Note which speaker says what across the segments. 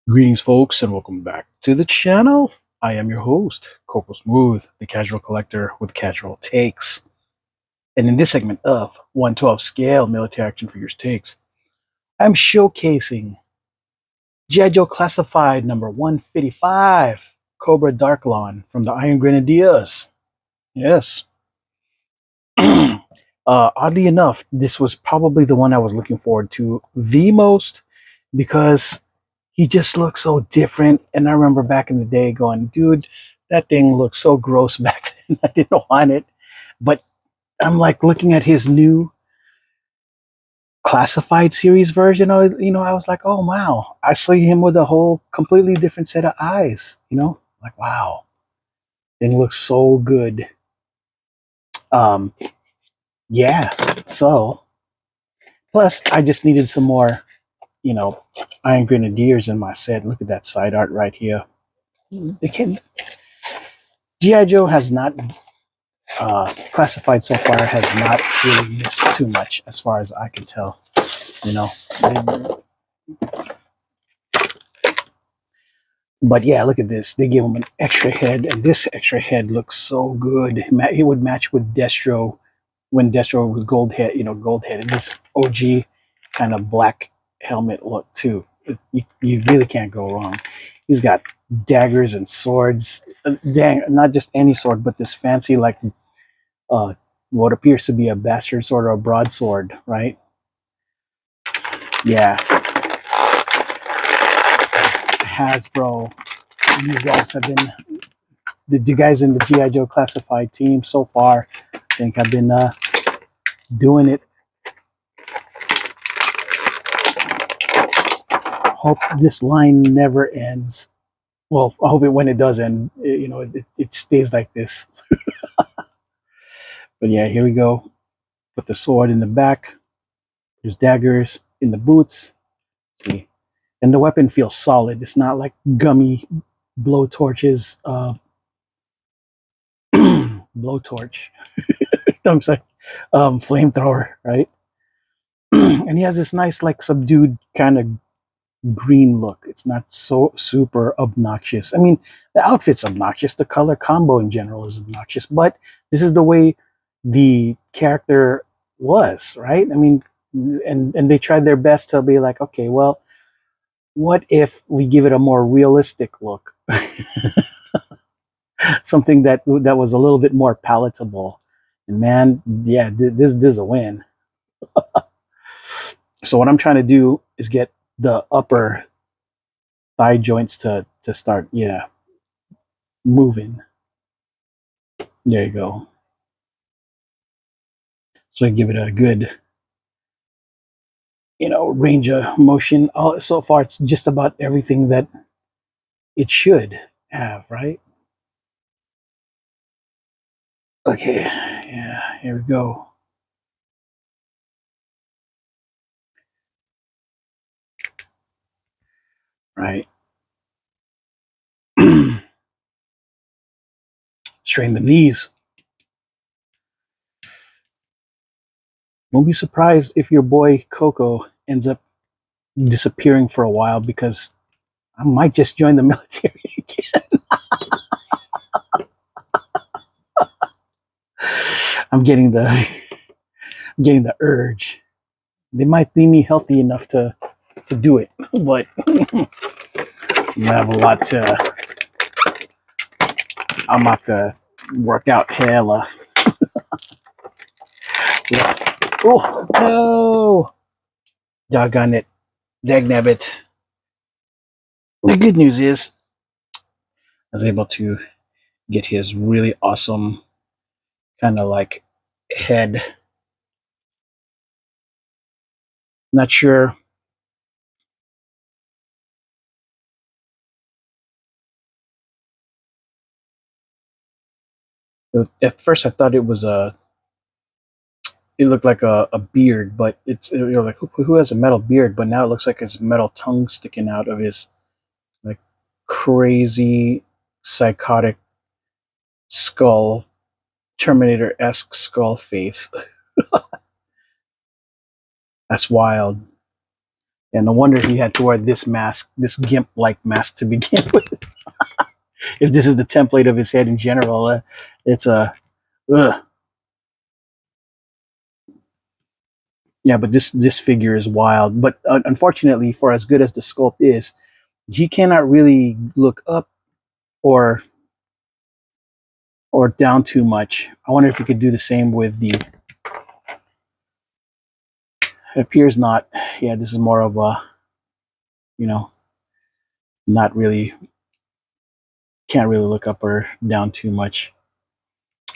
Speaker 1: Greetings, folks, and welcome back to the channel. I am your host, Coco Smooth, the casual collector with casual takes. And in this segment of 112 scale military action figures takes, I'm showcasing G.I. Joe Classified number 155, Cobra Darklon from the Iron Grenadiers. Yes. Oddly enough, this was probably the one I was looking forward to the most because he just looks so different. And I remember back in the day going, dude, that thing looked so gross back then. I didn't want it. But I'm like looking at his new classified series version of it, I was like, oh wow, I see him with a whole completely different set of eyes, like wow, thing looks so good. Um, yeah, so plus I just needed some more, you know, Iron Grenadiers in my set. Look at that side art right here. They can GI Joe has not classified so far has not really missed too much as far as I can tell. But yeah, look at this. They gave him an extra head, and this extra head looks so good. It would match with Destro when Destro was gold head, gold head, and this OG kind of black helmet look too. You really can't go wrong. He's got daggers and swords. Dang, not just any sword, but this fancy uh, what appears to be a bastard sword or a broadsword, right? Yeah. Hasbro. These guys have been the guys in the GI Joe Classified team so far. I think have been doing it. Hope this line never ends. Well, I hope when it does end, it stays like this. But yeah, here we go. Put the sword in the back. There's daggers in the boots. See, and the weapon feels solid. It's not like gummy blowtorches. Blowtorch. I'm sorry, flamethrower, right? And he has this nice, like, subdued kind of green look. It's not so super obnoxious. I mean, the outfit's obnoxious. The color combo in general is obnoxious, but this is the way the character was, right? I mean, and they tried their best to be like, okay, well, what if we give it a more realistic look? Something that was a little bit more palatable. And man, yeah, this is a win. So what I'm trying to do is get the upper thigh joints to start, moving. There you go. So I give it a good, range of motion. So far, it's just about everything that it should have, right? Okay, yeah, here we go. Right. Strain the knees. Don't be surprised if your boy Coco ends up disappearing for a while because I might just join the military again. I'm getting the urge. They might deem me healthy enough to do it, but I have a lot to. I'm about to work out hella. Yes. Oh no! Doggone it! Dagnabbit. The good news is I was able to get his really awesome kind of like head. Not sure. At first, I thought it looked like a beard, but it's like who has a metal beard? But now it looks like his metal tongue sticking out of his like crazy psychotic skull. Terminator-esque skull face. That's wild. And no wonder he had to wear this mask, this gimp-like mask to begin with. If this is the template of his head in general, it's a ugh. Yeah, but this figure is wild. But unfortunately, for as good as the sculpt is, he cannot really look up or down too much. I wonder if he could do the same with the. It appears not. Yeah, this is more of a, you know, not really, can't really look up or down too much.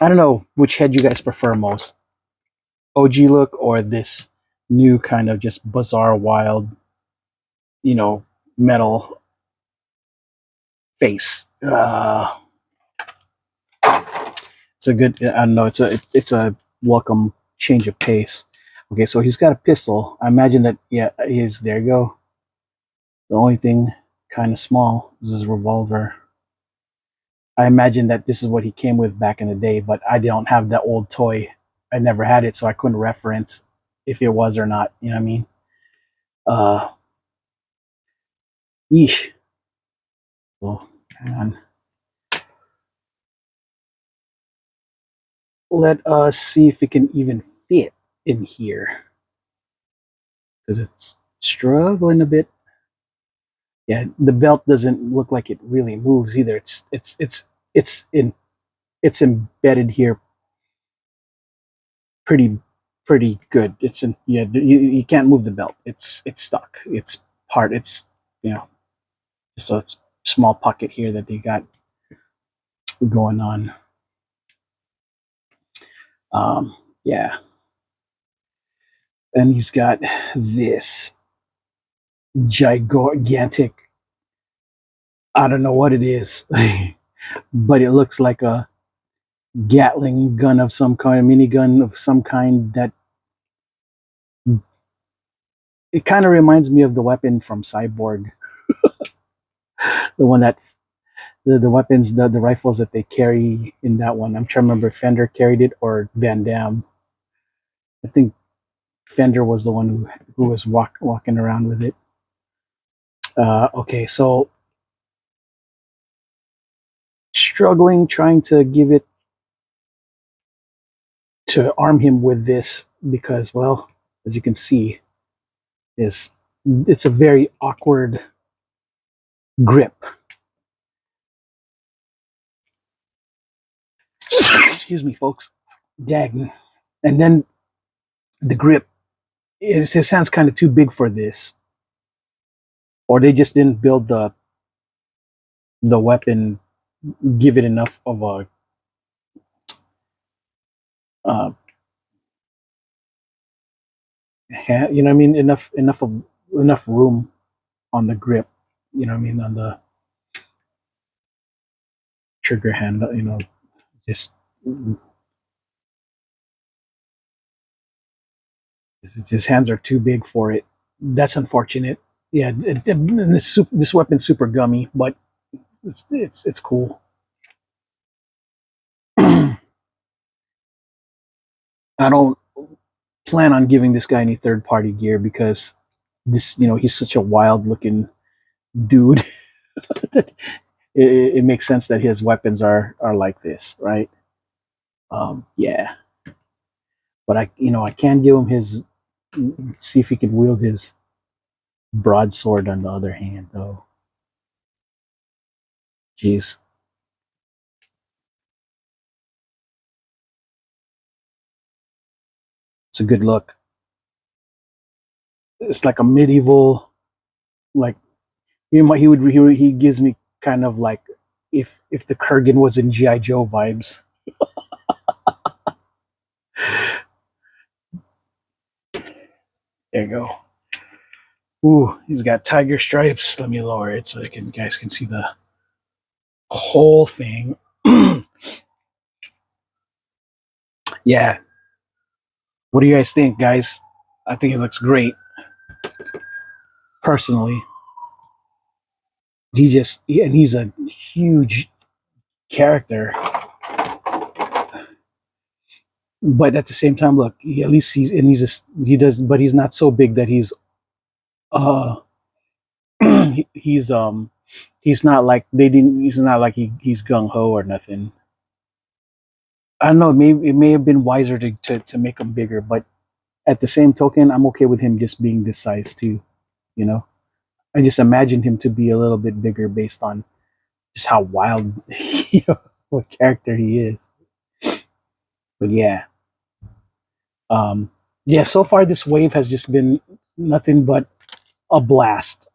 Speaker 1: I don't know which head you guys prefer most, OG look or this new kind of just bizarre, wild, you know, metal face. It's a good. I don't know. It's a welcome change of pace. Okay, so he's got a pistol. I imagine that. Yeah, he is. There you go. The only thing kind of small is his revolver. I imagine that this is what he came with back in the day, but I don't have that old toy. I never had it, so I couldn't reference if it was or not. You know what I mean? Uh, yeesh. Well, hang on. Let us see if it can even fit in here because it's struggling a bit. Yeah, the belt doesn't look like it really moves either. It's in it's embedded here pretty good. It's in yeah. You can't move the belt. It's stuck. It's part. It's you know just a small pocket here that they got going on. Yeah, and he's got this gigantic. I don't know what it is, but it looks like a Gatling gun of some kind, a minigun of some kind that it kind of reminds me of the weapon from Cyborg, the one that the weapons, the rifles that they carry in that one. I'm trying to remember if Fender carried it or Van Damme. I think Fender was the one who was walking around with it. Okay, so struggling trying to give it to arm him with this because, well, as you can see, is it's a very awkward grip. Excuse me, folks. Dang. And then the grip is his hand's kind of too big for this, or they just didn't build the weapon, give it enough of a uh, hand, you know what I mean? Enough room on the grip, you know what I mean, on the trigger hand, you know, just his hands are too big for it. That's unfortunate. Yeah, this weapon's super gummy, but it's cool. I don't plan on giving this guy any third party gear because this, you know, he's such a wild looking dude that it makes sense that his weapons are like this, right? Yeah, but I can give him his, see if he can wield his broadsword on the other hand, though. Jeez, it's a good look. It's like a medieval, like he gives me kind of like if the Kurgan was in GI Joe vibes. There you go. Ooh, he's got tiger stripes. Let me lower it so guys can see the whole thing. Yeah. What do you guys think, guys? I think it looks great. Personally, and he's a huge character. But at the same time, look, at least he does, but he's not so big that uh he's he's not like they didn't. He's not like he's gung ho or nothing. I don't know. Maybe it may have been wiser to make him bigger, but at the same token, I'm okay with him just being this size too. You know, I just imagined him to be a little bit bigger based on just how wild, what character he is. But yeah, um, yeah. So far, this wave has just been nothing but a blast.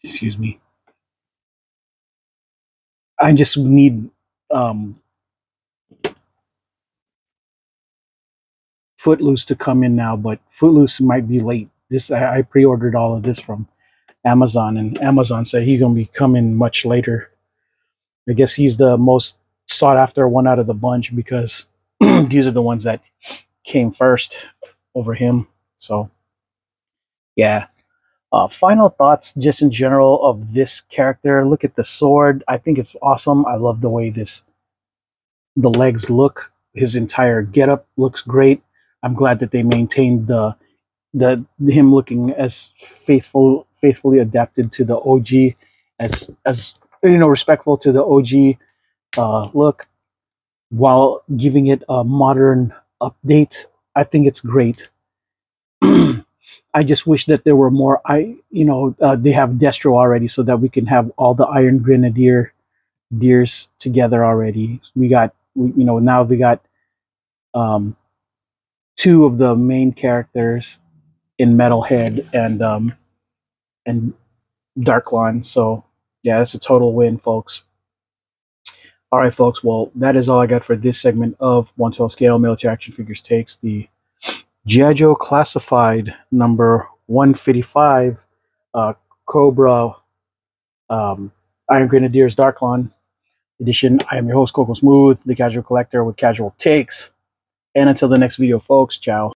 Speaker 1: Excuse me. I just need um, Footloose to come in now, but Footloose might be late. I pre-ordered all of this from Amazon, and Amazon said he's gonna be coming much later. I guess he's the most sought after one out of the bunch because these are the ones that came first over him. So yeah. Final thoughts, just in general, of this character. Look at the sword. I think it's awesome. I love the way the legs look. His entire getup looks great. I'm glad that they maintained the him looking as faithfully adapted to the OG, as respectful to the OG look, while giving it a modern update. I think it's great. I just wish that there were more. They have Destro already, so that we can have all the Iron Grenadier deers together already. Now we got um, two of the main characters in Metalhead and Darklon. So yeah, that's a total win, folks. All right, folks. Well, that is all I got for this segment of 112 Scale Military Action Figures Takes, the G.I. Joe Classified number 155, uh, Cobra, um, Iron Grenadiers Darklon edition. I am your host, Coco Smooth, the casual collector with casual takes. And until the next video, folks, ciao.